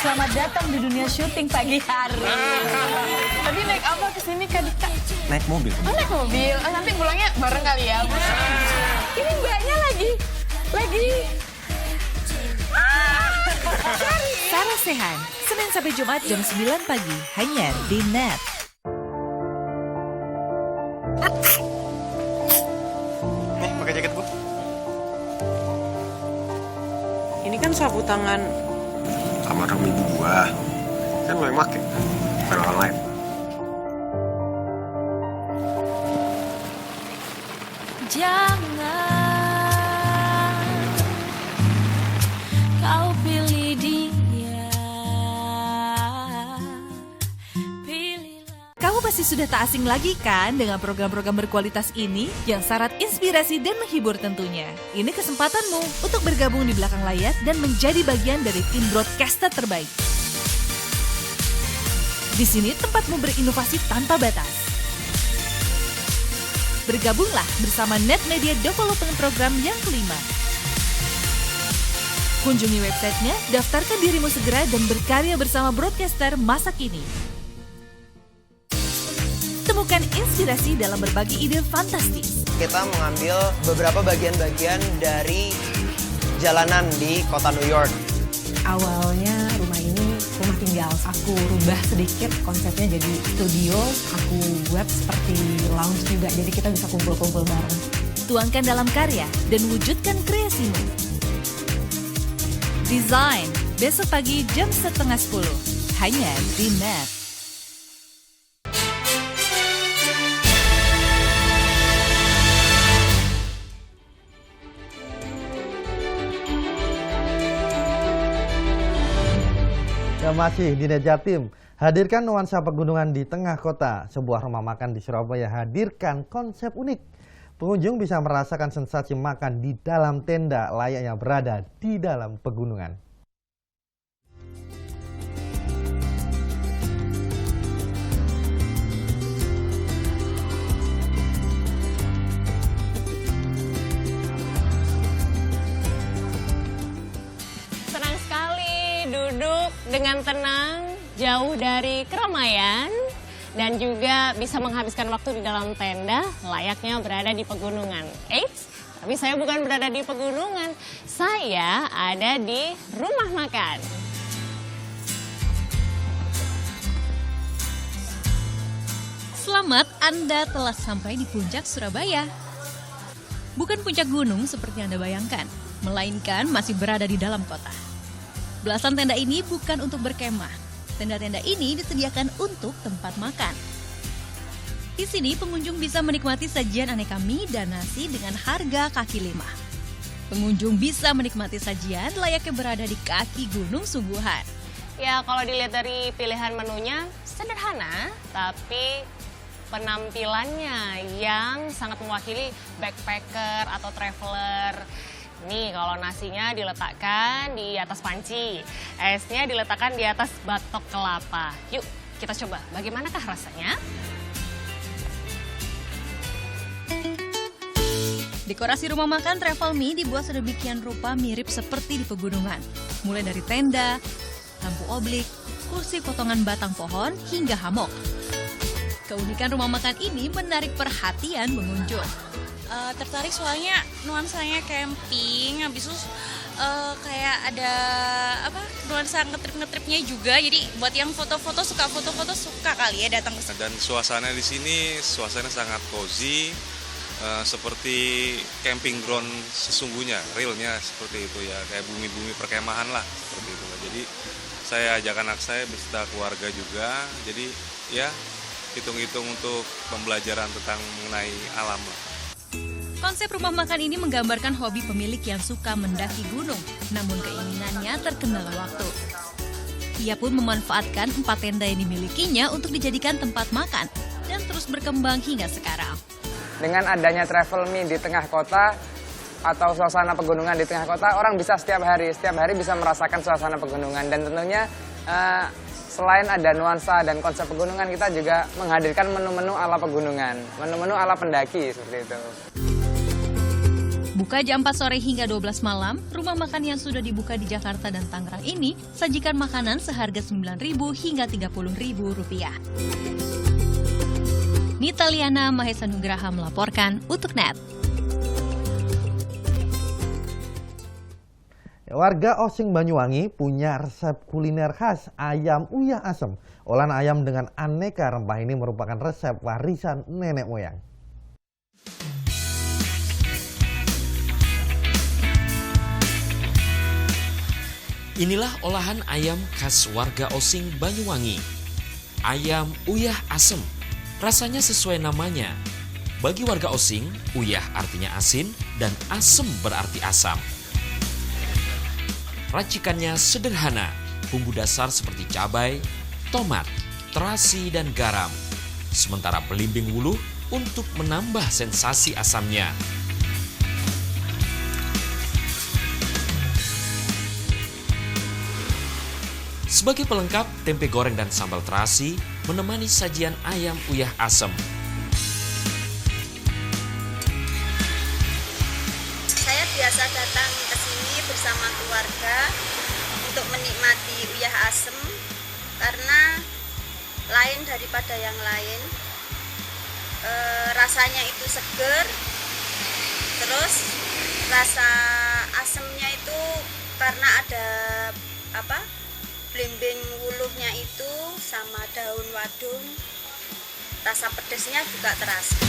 Selamat datang di dunia syuting pagi hari. Tadi naik apa kesini Kak Dika? Naik mobil. Oh, naik mobil. Oh, nanti pulangnya bareng kali ya. Ini mbaknya lagi. Sarah Sehan, Senin sampai Jumat jam 9 pagi hanya di NET. Nih, pakai jaket gua. Ini kan sapu tangan. Sama orang ibu gua. Kan gua yang make, bukan orang lain. Jangan kau pilih dia. Kamu pasti sudah tak asing lagi kan dengan program-program berkualitas ini yang syarat inspirasi dan menghibur tentunya. Ini kesempatanmu untuk bergabung di belakang layar dan menjadi bagian dari tim broadcaster terbaik. Di sini tempatmu berinovasi tanpa batas. Bergabunglah bersama Net Media Development Program yang kelima. Kunjungi websitenya, daftarkan dirimu segera dan berkarya bersama broadcaster masa kini. Temukan inspirasi dalam berbagi ide fantastis. Kita mengambil beberapa bagian-bagian dari jalanan di kota New York. Awalnya rumah ini rumah tinggal. Aku rubah sedikit konsepnya jadi studio. Aku buat seperti lounge juga, jadi kita bisa kumpul-kumpul bareng. Tuangkan dalam karya dan wujudkan kreasimu. Design, besok pagi jam 9:30. Hanya di NET. Ya masih di NET Jatim, hadirkan nuansa pegunungan di tengah kota. Sebuah rumah makan di Surabaya hadirkan konsep unik. Pengunjung bisa merasakan sensasi makan di dalam tenda layaknya berada di dalam pegunungan. Senang sekali duduk dengan tenang, jauh dari keramaian, dan juga bisa menghabiskan waktu di dalam tenda layaknya berada di pegunungan. Eits, tapi saya bukan berada di pegunungan, saya ada di rumah makan. Selamat, Anda telah sampai di puncak Surabaya. Bukan puncak gunung seperti Anda bayangkan, melainkan masih berada di dalam kota. Belasan tenda ini bukan untuk berkemah. Tenda-tenda ini disediakan untuk tempat makan. Di sini pengunjung bisa menikmati sajian aneka mie dan nasi dengan harga kaki 5. Pengunjung bisa menikmati sajian layaknya berada di kaki gunung sungguhan. Ya, kalau dilihat dari pilihan menunya sederhana, tapi penampilannya yang sangat mewakili backpacker atau traveler. Nih, kalau nasinya diletakkan di atas panci, esnya diletakkan di atas batok kelapa. Yuk, kita coba. Bagaimanakah rasanya? Dekorasi rumah makan Travel Me dibuat sedemikian rupa mirip seperti di pegunungan. Mulai dari tenda, lampu oblik, kursi potongan batang pohon, hingga hammock. Keunikan rumah makan ini menarik perhatian pengunjung. Tertarik soalnya nuansanya camping, habis itu kayak ada nuansa ngetrip-ngetripnya juga. Jadi buat yang foto-foto suka kali ya datang ke sini. Dan suasana di sini suasana sangat cozy, seperti camping ground sesungguhnya, realnya seperti itu ya, kayak bumi-bumi perkemahan lah seperti itu. Jadi saya ajak anak saya beserta keluarga juga. Jadi ya hitung-hitung untuk pembelajaran tentang mengenai alam lah. Konsep rumah makan ini menggambarkan hobi pemilik yang suka mendaki gunung, namun keinginannya terkendala waktu. Ia pun memanfaatkan 4 tenda yang dimilikinya untuk dijadikan tempat makan dan terus berkembang hingga sekarang. Dengan adanya Travel Me di tengah kota atau suasana pegunungan di tengah kota, orang bisa setiap hari bisa merasakan suasana pegunungan. Dan tentunya selain ada nuansa dan konsep pegunungan, kita juga menghadirkan menu-menu ala pegunungan, menu-menu ala pendaki seperti itu. Buka jam 4 sore hingga 12 malam, rumah makan yang sudah dibuka di Jakarta dan Tangerang ini sajikan makanan seharga Rp9.000 hingga Rp30.000. Nita Liana Mahesa Nugraha melaporkan untuk NET. Warga Osing Banyuwangi punya resep kuliner khas ayam uyah asem. Olahan ayam dengan aneka rempah ini merupakan resep warisan nenek moyang. Inilah olahan ayam khas warga Osing Banyuwangi. Ayam uyah asem. Rasanya sesuai namanya. Bagi warga Osing, uyah artinya asin dan asem berarti asam. Racikannya sederhana, bumbu dasar seperti cabai, tomat, terasi, dan garam. Sementara belimbing wuluh untuk menambah sensasi asamnya. Sebagai pelengkap, tempe goreng dan sambal terasi menemani sajian ayam uyah asem. Saya biasa datang ke sini bersama keluarga untuk menikmati uyah asem karena lain daripada yang lain. Rasanya itu seger, terus rasa asemnya itu karena ada blimbing wuluhnya itu sama daun wadung, rasa pedesnya juga terasa.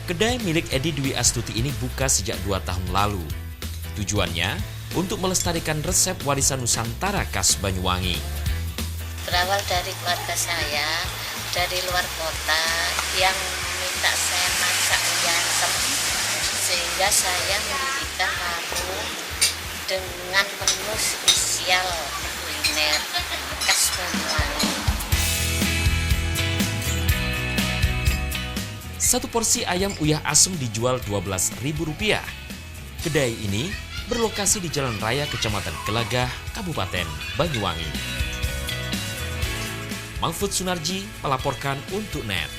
Kedai milik Edi Dwi Astuti ini buka sejak 2 tahun lalu. Tujuannya untuk melestarikan resep warisan Nusantara khas Banyuwangi. Berawal dari keluarga saya dari luar kota yang minta saya masak uyah asem, sehingga saya mendirikan warung dengan menu spesial kuliner khas Banyuwangi. Satu porsi ayam uyah asem dijual Rp12.000. Kedai ini berlokasi di Jalan Raya Kecamatan Gelagah, Kabupaten Banyuwangi. Mahfud Sunarji melaporkan untuk NET.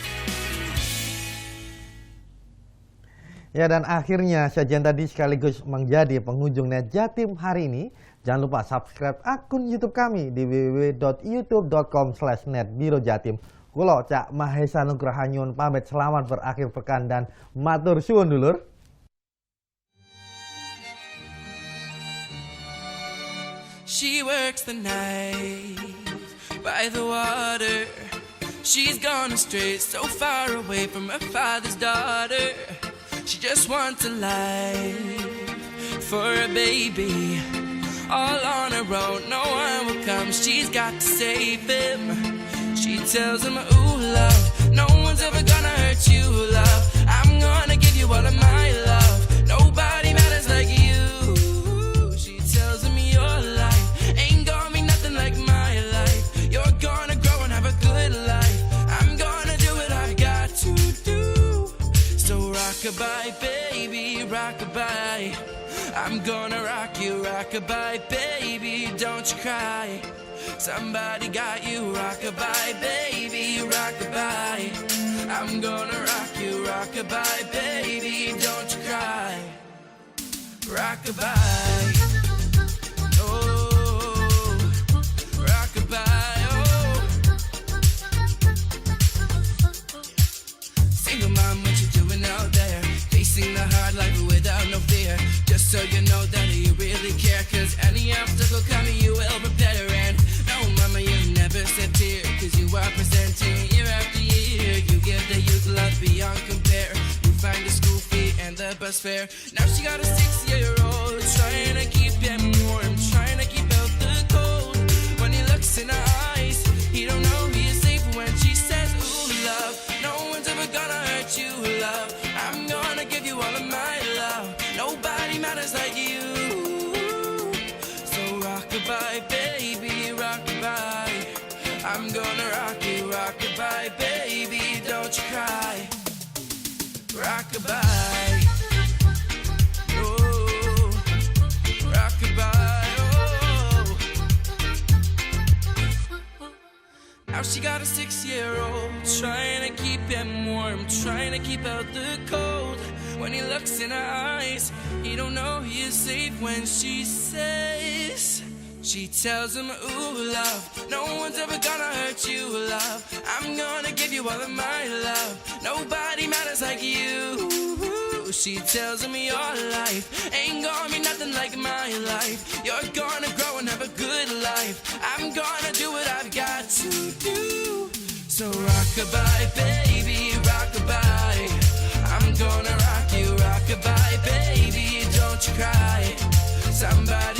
Ya, dan akhirnya sajian tadi sekaligus menjadi penghujung NET Jatim hari ini. Jangan lupa subscribe akun YouTube kami di www.youtube.com/netbirojatim. Kulo Cak Mahesa Nugrahanyun pamit, selamat berakhir pekan dan matur suwun dulur. She works the night by the water. She's gone astray, so far away from her father's daughter. She just wants a life for a baby. All on her own, no one will come. She's got to save him. She tells him, ooh, love, no one's ever gonna hurt you, love. I'm gonna give you all of my love. Nobody matters like you. She tells him your life ain't gonna be nothing like my life. You're gonna grow and have a good life. I'm gonna do what I've got to do. So rock-a-bye, baby, rock-a-bye. I'm gonna rock you, rock-a-bye, baby, don't you cry. Somebody got you, rock-a-bye, baby, rock-a-bye. I'm gonna rock you, rock-a-bye, baby, don't you cry. Rock-a-bye. Oh, rock-a-bye, oh. Single mom, what you doing out there? Facing the hard life without no fear. Just so you know that you really care, 'cause any obstacle coming you will prepare. And no mama, you never said tear, 'cause you are presenting year after year. You give the youth love beyond compare. You find the school fee and the bus fare. Now she got a 6-year-old trying to keep him warm, trying to keep out the cold. When he looks in her eyes, he don't know he is safe when she says, ooh, love, no one's ever gonna hurt you, love. I'm gonna give you all of my love. Nobody matters like you. So rock-a-bye, baby, rock-a-bye. I'm gonna rock you, rock-a-bye, baby, don't you cry. Rock-a-bye. Oh, rock-a-bye, oh. Now she got a 6-year-old trying to keep him warm, trying to keep out the cold. When he looks in her eyes, he don't know he is safe when she says, she tells him, ooh, love, no one's ever gonna hurt you, love. I'm gonna give you all of my love. Nobody matters like you. She tells him your life ain't gonna be nothing like my life. You're gonna grow and have a good life. I'm gonna do what I've got to do. So rock-a-bye, baby, rock-a-bye. I'm gonna rock you, rock-a-bye, baby, don't you cry. Somebody